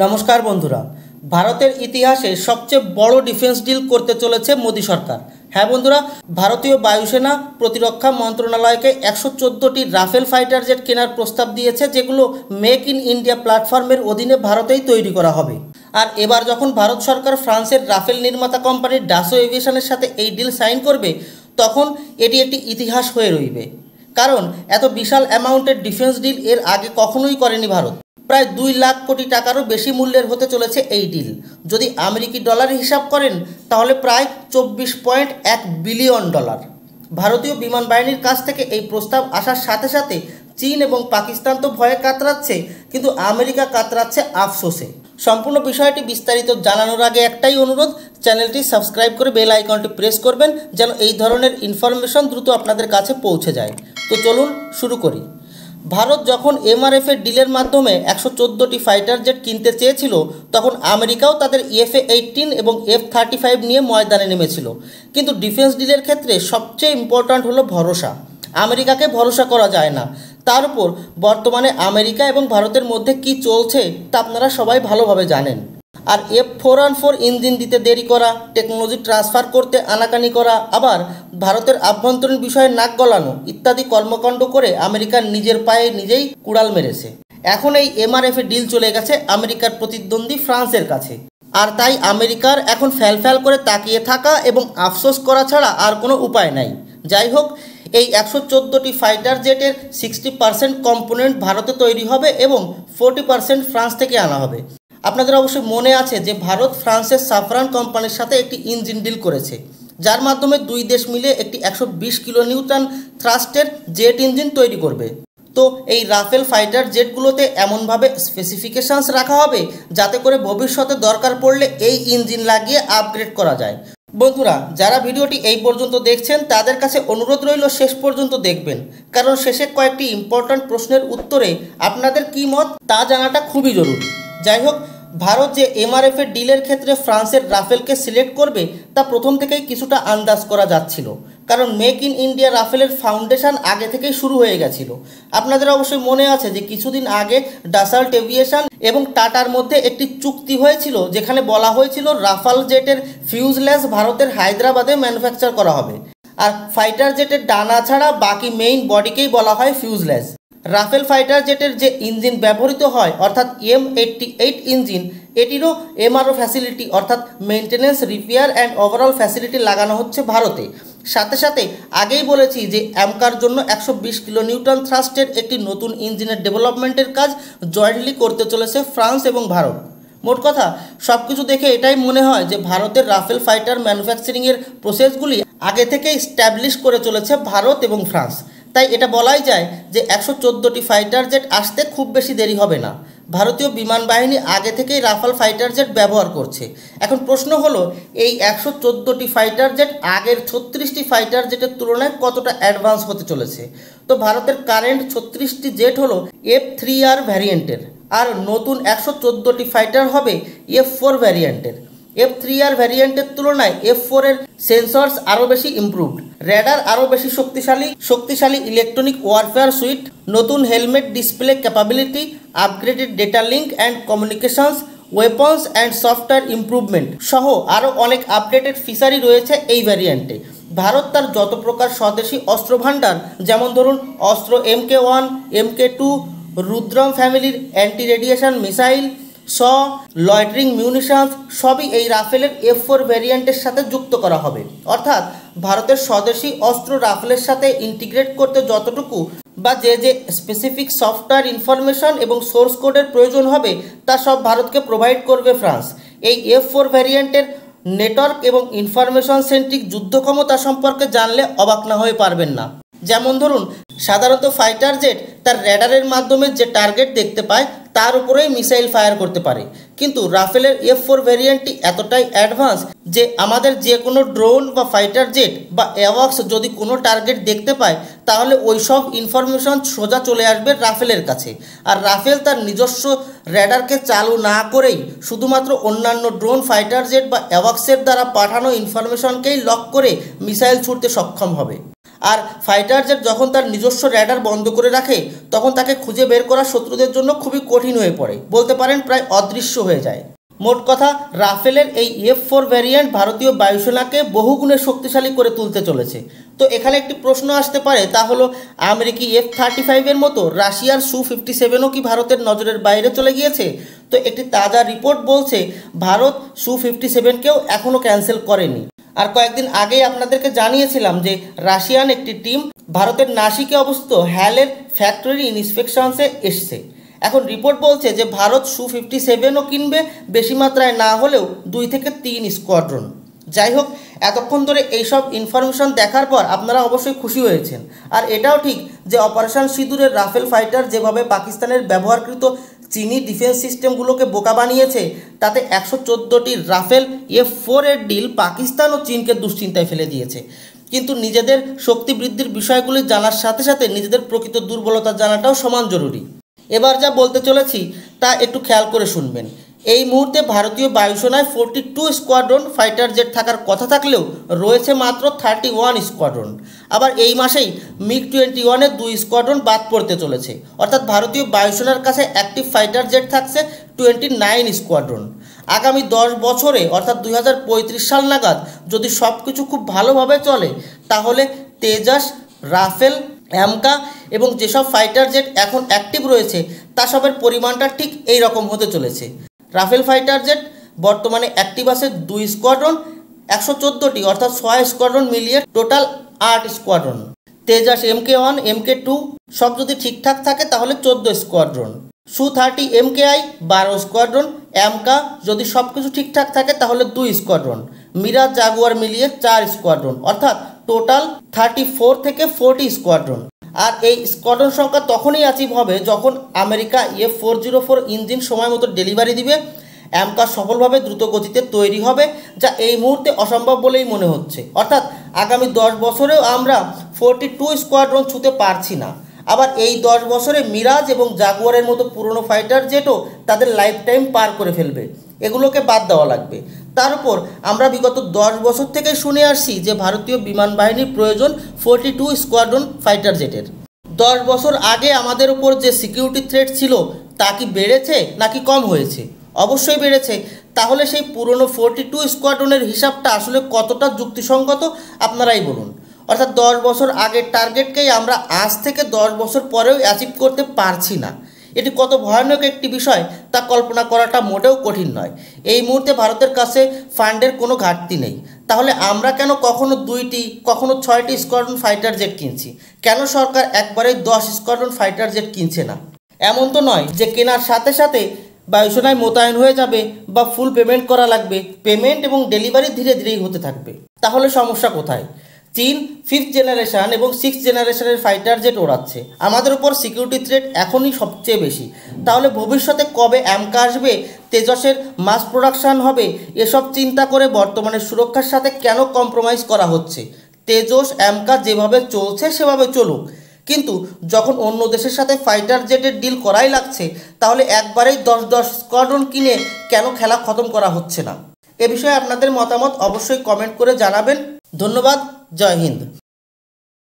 নমস্কার বন্ধুরা, ভারতের ইতিহাসে সবচেয়ে বড় ডিফেন্স ডিল করতে চলেছে মোদী সরকার। হ্যাঁ বন্ধুরা, ভারতীয় বায়ুসেনা প্রতিরক্ষা মন্ত্রণালয়কে 114টি রাফেল ফাইটার জেট কেনার প্রস্তাব দিয়েছে, যেগুলো মেক ইন ইন্ডিয়া প্ল্যাটফর্মের অধীনে ভারতেই তৈরি করা হবে। আর এবার যখন ভারত সরকার ফ্রান্সের রাফেল নির্মাতা কোম্পানি ডাসো এভিয়েশনের সাথে এই ডিল সাইন করবে, তখন এটি একটি ইতিহাস হয়ে রইবে। কারণ এত বিশাল অ্যামাউন্টের ডিফেন্স ডিল এর আগে কখনোই করেনি ভারত। প্রায় 2 লাখ কোটি টাকারও বেশি মূল্যের হতে চলেছে এই ডিল। যদি আমেরিকি ডলারে হিসাব করেন তাহলে প্রায় 24.1 বিলিয়ন ডলার। ভারতীয় বিমান বাহিনীর কাছ থেকে এই প্রস্তাব আসার সাথে সাথে চীন এবং পাকিস্তান তো ভয়ে কাতরাচ্ছে, কিন্তু আমেরিকা কাতরাচ্ছে আফসোসে। সম্পূর্ণ বিষয়টি বিস্তারিত জানানোর আগে একটাই অনুরোধ, চ্যানেলটি সাবস্ক্রাইব করে বেল আইকনটি প্রেস করবেন, যেন এই ধরনের ইনফরমেশন দ্রুত আপনাদের কাছে পৌঁছে যায়। তো চলুন শুরু করি। ভারত যখন এমআরএফের ডিলের মাধ্যমে 114টি ফাইটার জেট কিনতে চেয়েছিল, তখন আমেরিকাও তাদের EF-18 এবং F-35 নিয়ে ময়দানে নেমেছিল। কিন্তু ডিফেন্স ডিলের ক্ষেত্রে সবচেয়ে ইম্পর্ট্যান্ট হলো ভরসা। আমেরিকাকে ভরসা করা যায় না। তার উপর বর্তমানে আমেরিকা এবং ভারতের মধ্যে কি চলছে তা আপনারা সবাই ভালোভাবে জানেন। আর F414 ইঞ্জিন দিতে দেরি করা, টেকনোলজি ট্রান্সফার করতে আনাকানি করা, আবার ভারতের আভ্যন্তরীণ বিষয়ে নাক গলানো ইত্যাদি কর্মকাণ্ড করে আমেরিকার নিজের পায়ে নিজেই কুড়াল মেরেছে। এখন এই এমআরএফ ডিল চলে গেছে আমেরিকার প্রতিদ্বন্দ্বী ফ্রান্সের কাছে। আর তাই আমেরিকার এখন ফ্যাল করে তাকিয়ে থাকা এবং আফসোস করা ছাড়া আর কোনো উপায় নাই। যাই হোক, এই 114টি ফাইটার জেটের 60% কম্পোনেন্ট ভারতে তৈরি হবে এবং 40% ফ্রান্স থেকে আনা হবে। আপনাদের অবশ্যই মনে আছে যে ভারত ফ্রান্সের সাফরান কোম্পানির সাথে একটি ইঞ্জিন ডিল করেছে, যার মাধ্যমে দুই দেশ মিলে একটি 120 কিলোনিউটন থ্রাস্টের জেট ইঞ্জিন তৈরি করবে। তো এই রাফেল ফাইটার জেটগুলোতে এমনভাবে স্পেসিফিকেশনস রাখা হবে যাতে করে ভবিষ্যতে দরকার পড়লে এই ইঞ্জিন লাগিয়ে আপগ্রেড করা যায়। বন্ধুরা, যারা ভিডিওটি এই পর্যন্ত দেখছেন তাদের কাছে অনুরোধ রইল শেষ পর্যন্ত দেখবেন, কারণ শেষে কয়েকটি ইম্পর্ট্যান্ট প্রশ্নের উত্তরে আপনাদের কী মত তা জানাটা খুবই জরুরি। যাই হোক, ভারত যে এমআরএফের ডিলের ক্ষেত্রে ফ্রান্সের রাফেলকে সিলেক্ট করবে তা প্রথম থেকেই কিছুটা আন্দাজ করা যাচ্ছিল, কারণ মেক ইন ইন্ডিয়া রাফেলের ফাউন্ডেশন আগে থেকেই শুরু হয়ে গেছিল। আপনাদের অবশ্যই মনে আছে যে কিছুদিন আগে ডাসাল্ট এভিয়েশন এবং টাটার মধ্যে একটি চুক্তি হয়েছিল, যেখানে বলা হয়েছিল রাফাল জেটের ফিউজলেস ভারতের হায়দ্রাবাদে ম্যানুফ্যাকচার করা হবে, আর ফাইটার জেটের ডানা ছাড়া বাকি মেইন বডিকেই বলা হয় ফিউজলেস। রাফেল ফাইটার জেটের যে ইঞ্জিন ব্যবহৃত হয় অর্থাৎ M88 ইঞ্জিন, এটিরও এমআরও ফ্যাসিলিটি অর্থাৎ maintenance, repair and overall facility লাগানো হচ্ছে ভারতে। সাথে সাথে আগেই বলেছি যে অ্যামকার জন্য 120 কিলোনিউটন থ্রাস্টের একটি নতুন ইঞ্জিনের ডেভেলপমেন্টের কাজ জয়েন্টলি করতে চলেছে ফ্রান্স এবং ভারত। মোট কথা, সব কিছু দেখে এটাই মনে হয় যে ভারতের রাফেল ফাইটার ম্যানুফ্যাকচারিংয়ের প্রসেসগুলি আগে থেকে স্ট্যাবলিশ করে চলেছে ভারত এবং ফ্রান্স। তাই এটা বলাই যায় যে 114টি ফাইটার জেট আসতে খুব বেশি দেরি হবে না। ভারতীয় বিমান বাহিনী আগে থেকেই রাফাল ফাইটার জেট ব্যবহার করছে। এখন প্রশ্ন হলো, এই 114টি ফাইটার জেট আগের 36টি ফাইটার জেটের তুলনায় কতটা অ্যাডভান্স হতে চলেছে। তো ভারতের কারেন্ট 36টি জেট হলো F3R ভ্যারিয়েন্টের, আর নতুন 114টি ফাইটার হবে F4 ভ্যারিয়েন্টের। F3R ভ্যারিয়েন্টের তুলনায় F4 এর সেন্সর্স আরও বেশি ইমপ্রুভড, র্যাডার আরও বেশি শক্তিশালী ইলেকট্রনিক ওয়ারফেয়ার সুইট, নতুন helmet display capability, upgraded data link and communications, weapons and software improvement সহ আরও অনেক আপডেটেড ফিচারই রয়েছে এই ভ্যারিয়েন্টে। ভারত তার যত প্রকার স্বদেশি অস্ত্র ভাণ্ডার, যেমন ধরুন অস্ত্র MK1, MK2, রুদ্রম ফ্যামিলির অ্যান্টি রেডিয়েশন মিসাইল, লয়টারিং মিউনিশনস সবই এই রাফেলের F4 ভ্যারিয়েন্টের সাথে যুক্ত করা হবে। অর্থাৎ ভারতের স্বদেশি অস্ত্র রাফেলের সাথে ইন্টিগ্রেট করতে যতটুকু বা যে স্পেসিফিক সফটওয়্যার ইনফরমেশন এবং সোর্স কোডের প্রয়োজন হবে তা সব ভারতকে প্রোভাইড করবে ফ্রান্স। এই F4 ভ্যারিয়েন্টের নেটওয়ার্ক এবং ইনফরমেশন সেন্ট্রিক যুদ্ধ ক্ষমতা সম্পর্কে জানলে অবাক না হয়ে পারবেন না। যেমন ধরুন, সাধারণত ফাইটার জেট তার র্যাডারের মাধ্যমে যে টার্গেট দেখতে পায় তার উপরেই মিসাইল ফায়ার করতে পারে, কিন্তু রাফেলের F4 ভ্যারিয়েন্টটি এতটাই অ্যাডভান্স যে আমাদের যে কোনো ড্রোন বা ফাইটার জেট বা অ্যাওয়াক্স যদি কোনো টার্গেট দেখতে পায় তাহলে ওই সব ইনফরমেশন সোজা চলে আসবে রাফেলের কাছে। আর রাফেল তার নিজস্ব র্যাডারকে চালু না করেই শুধুমাত্র অন্যান্য ড্রোন, ফাইটার জেট বা অ্যাওয়াক্সের দ্বারা পাঠানো ইনফরমেশনকেই লক করে মিসাইল ছুড়তে সক্ষম হবে। আর ফাইটার জেট যখন তার নিজস্ব র্যাডার বন্ধ করে রাখে তখন তাকে খুঁজে বের করা শত্রুদের জন্য খুবই কঠিন হয়ে পড়ে, বলতে পারেন প্রায় অদৃশ্য হয়ে যায়। মোট কথা, রাফেলের এই F4 ভ্যারিয়েন্ট ভারতীয় বায়ুসেনাকে বহুগুণে শক্তিশালী করে তুলতে চলেছে। তো এখানে একটি প্রশ্ন আসতে পারে, তা হলো আমেরিকি F-35 মতো রাশিয়ার Su-57ও কি ভারতের নজরের বাইরে চলে গিয়েছে? তো একটি তাজা রিপোর্ট বলছে ভারত Su-57কেও এখনও ক্যান্সেল করেনি। আর কয়েকদিন আগেই আপনাদেরকে জানিয়েছিলাম যে রাশিয়ান একটি টিম ভারতের নাসিকে অবস্থিত হ্যালের ফ্যাক্টরি ইন্সপেকশনসে এসছে। এখন রিপোর্ট বলছে যে ভারত Su-57ও কিনবে, বেশি মাত্রায় না হলেও 2 থেকে 3 স্কোয়াড্রন। যাই হোক, এতক্ষণ ধরে এইসব ইনফরমেশন দেখার পর আপনারা অবশ্যই খুশি হয়েছেন। আর এটাও ঠিক যে অপারেশন সিঁদুরের রাফেল ফাইটার যেভাবে পাকিস্তানের ব্যবহারকৃত চীনি ডিফেন্স সিস্টেমগুলোকে বোকা বানিয়েছে, তাতে 114টি রাফেল F4 এর ডিল পাকিস্তান ও চীনকে দুশ্চিন্তায় ফেলে দিয়েছে। কিন্তু নিজেদের শক্তি বৃদ্ধির বিষয়গুলি জানার সাথে সাথে নিজেদের প্রকৃত দুর্বলতা জানাটাও সমান জরুরি। এবার যা বলতে চলেছি তা একটু খেয়াল করে শুনবেন। এই মুহূর্তে ভারতীয় বায়ুসেনায় 42 স্কোয়াড্রন ফাইটার জেট থাকার কথা থাকলেও রয়েছে মাত্র 31 স্কোয়াড্রন। আবার এই মাসেই MiG-21-এর 2 স্কোয়াড্রন বাদ পড়তে চলেছে, অর্থাৎ ভারতীয় বায়ুসেনার কাছে অ্যাক্টিভ ফাইটার জেট থাকছে 29 স্কোয়াড্রন। আগামী 10 বছরে অর্থাৎ 2035 সাল নাগাদ যদি সব কিছু খুব ভালোভাবে চলে, তাহলে তেজাস, রাফেল, অ্যামকা এবং যেসব ফাইটার জেট এখন অ্যাক্টিভ রয়েছে তা সবের পরিমাণটা ঠিক এই রকম হতে চলেছে। রাফেল ফাইটার জেট বর্তমানে অ্যাক্টিভ আছে 2 স্কোয়াড্রন, 114টি অর্থাৎ 6 স্কোয়াড্রন মিলিয়ে total 8 squadron. Tejas Mk1, Mk2 সব যদি ঠিকঠাক থাকে তাহলে 14 squadron. Su-30 MKI 12 squadron. AMCA যদি সব কিছু ঠিকঠাক থাকে তাহলে 2 স্কোয়াড্রন। মিরাজ, জাগুয়ার মিলিয়ে 4 স্কোয়াড্রন, অর্থাৎ টোটাল 34 থেকে 40 স্কোয়াড্রন। আর এই স্কোয়াড্রন সংখ্যা তখনই অ্যাচিভ হবে যখন আমেরিকা F-404 ইঞ্জিন সময় মতো ডেলিভারি দিবে, অ্যামকা সফলভাবে দ্রুত গতিতে তৈরি হবে, যা এই মুহূর্তে অসম্ভব বলেই মনে হচ্ছে। অর্থাৎ আগামী 10 বছরেও আমরা 42 স্কোয়াড্রন ছুঁতে পারছি না। আবার এই 10 বছরে মিরাজ এবং জাগুয়ারের মতো পুরনো ফাইটার জেটও তাদের লাইফ টাইম পার করে ফেলবে, এগুলোকে বাদ দেওয়া লাগবে। তার উপর আমরা বিগত 10 বছর থেকে শুনে আসছি যে ভারতীয় বিমান বাহিনীর প্রয়োজন 42 স্কোয়াড্রন ফাইটার জেটের। 10 বছর আগে আমাদের উপর যে সিকিউরিটি থ্রেট ছিল তা কি বেড়েছে নাকি কম হয়েছে? অবশ্যই বেড়েছে। তাহলে সেই পুরনো 42 স্কোয়াড্রনের হিসাবটা আসলে কতটা যুক্তিসঙ্গত আপনারাই বলুন। অর্থাৎ 10 বছর আগের টার্গেটকেই আমরা আজ থেকে 10 বছর পরেও অ্যাচিভ করতে পারছি না। এটি কত ভয়ানক একটি বিষয় তা কল্পনা করাটা মোটেও কঠিন নয়। এই মুহূর্তে ভারতের কাছে ফান্ডের কোনো ঘাটতি নেই। তাহলে আমরা কেন কখনো 2টি কখনো 6টি স্কোয়াড্রন ফাইটার জেট কিনছি? কেন সরকার একবারে 10 স্কোয়াড্রন ফাইটার জেট কিনছে না? এমন তো নয় যে কেনার সাথে সাথে বায়ুসেনায় মোতায়েন হয়ে যাবে বা ফুল পেমেন্ট করা লাগবে। পেমেন্ট এবং ডেলিভারি ধীরে ধীরেই হতে থাকবে। তাহলে সমস্যা কোথায়? চীন 5th জেনারেশন এবং 6th জেনারেশনের ফাইটার জেট ওড়াচ্ছে। আমাদের উপর সিকিউরিটি থ্রেট এখনই সবচেয়ে বেশি। তাহলে ভবিষ্যতে কবে অ্যামকা আসবে, তেজসের মাস প্রোডাকশান হবে, এসব চিন্তা করে বর্তমানে সুরক্ষার সাথে কেন কম্প্রোমাইজ করা হচ্ছে? তেজস, অ্যামকা যেভাবে চলছে সেভাবে চলুক, কিন্তু যখন অন্য দেশের সাথে ফাইটার জেটের ডিল করাই লাগছে, তাহলে একবারেই 10 স্কোয়াড্রন কিনে কেন খেলা খতম করা হচ্ছে না? এ বিষয়ে আপনাদের মতামত অবশ্যই কমেন্ট করে জানাবেন। ধন্যবাদ। জয় হিন্দ।